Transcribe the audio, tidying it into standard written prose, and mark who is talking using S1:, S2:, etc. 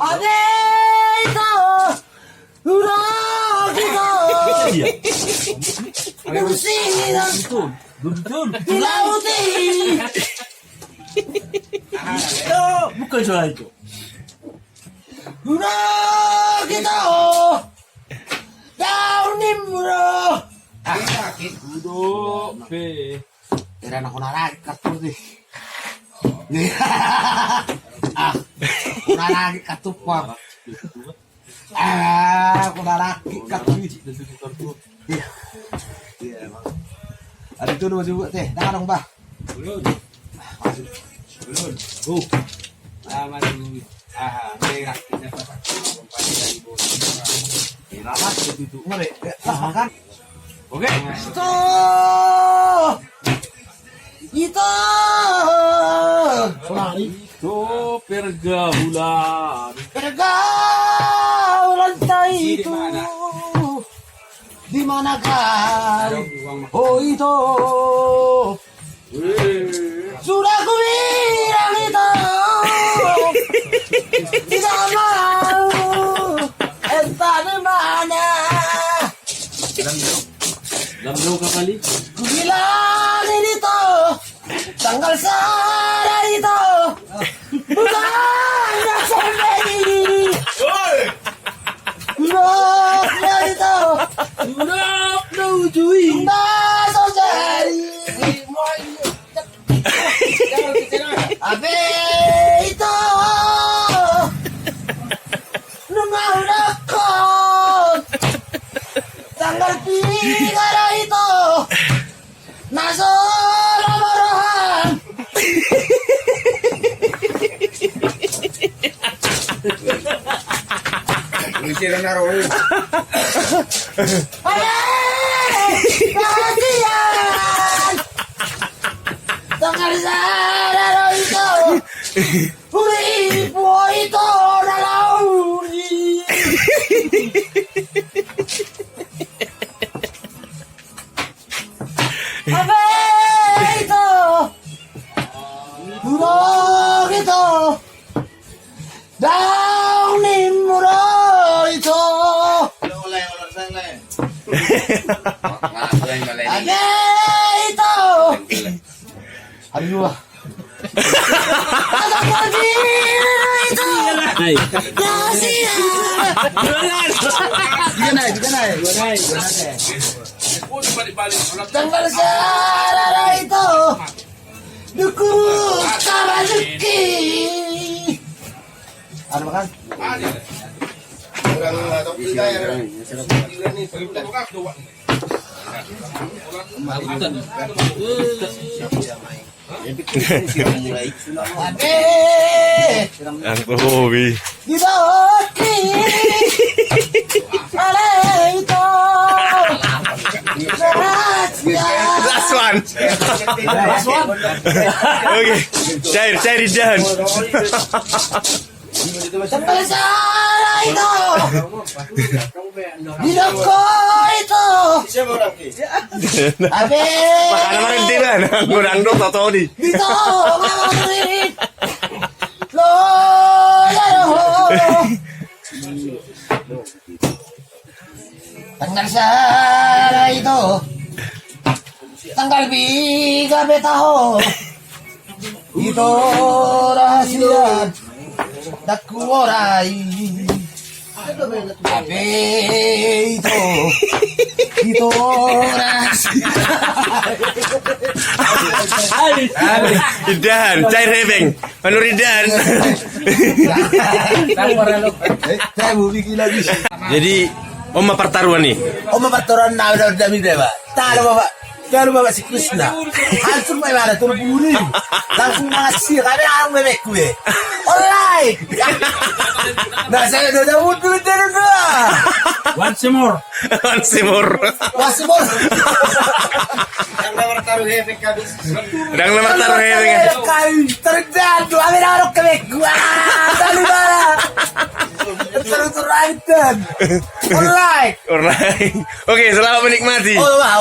S1: Ade itu udah gitu. Bersih di laut ini.
S2: Bukan soal itu.
S1: Udah gitu. Daun bro.
S2: Duduk,
S1: Kira nak lagi kartu deh. Udah lagi kartu pak. Udah lagi kartu. Ada itu dua juga teh. Jangan dong bah.
S2: Belum.
S1: Merah. Ramat itu mereka. Makan.
S2: Oke.
S1: Itu
S2: Itu pergaulan
S1: itu di mana kau? Oh itu sudah ku bilang itu tidak mau entah di mana.
S2: Dalam jauh kali.
S1: Ku bilang ini tuh tanggal sana itu bukannya sampai ini. Bukannya itu
S2: Udah ujui.
S1: tak saudari. Abe itu nunggu dekot tanggal 3 itu masuk lamaran. Kasihan tanggal sadar itu uri itu nalauri. Apa itu? Murah itu. Daun murah itu. Ada itu. Aduh. Ada itu.
S2: Hai.
S1: Kasihan. Juga naik. Tanggal sadar itu duku rezeki. Ada makan?
S3: Yang hobi.
S1: Di bawah ada itu.
S3: Last one. Oke. Cair di jalan.
S1: Tanggal sana itu. Di doko itu. Abe.
S3: Makanan marintiran. Kurang dong tau di.
S1: Itu ngamarin. Lo ya lo. Tanggal sana itu. Tanggal 3 tahun. Itu rahasia. Daku orai. Abe itu rahasia.
S3: Idan, cair hebeng. Manuridan.
S1: Saya mau bikin lagi.
S3: Jadi Oma pertaruhan nih.
S1: Oma pertaruhan na udah dewa. Talo bapak si Krishna. Hancur mai mana turun buri. Langsung ngasih kami ang bebek gue. Alright. Nah saya udah mundur dulu.
S2: Once more.
S3: Once more.
S1: Masih bol.
S3: Dang nomor taruh hewing.
S1: Terjadi kami naruh ke bebek gue. Tali mana? Terus right. Alright.
S3: Alright. Oke, selamat menikmati.
S1: Oh wow.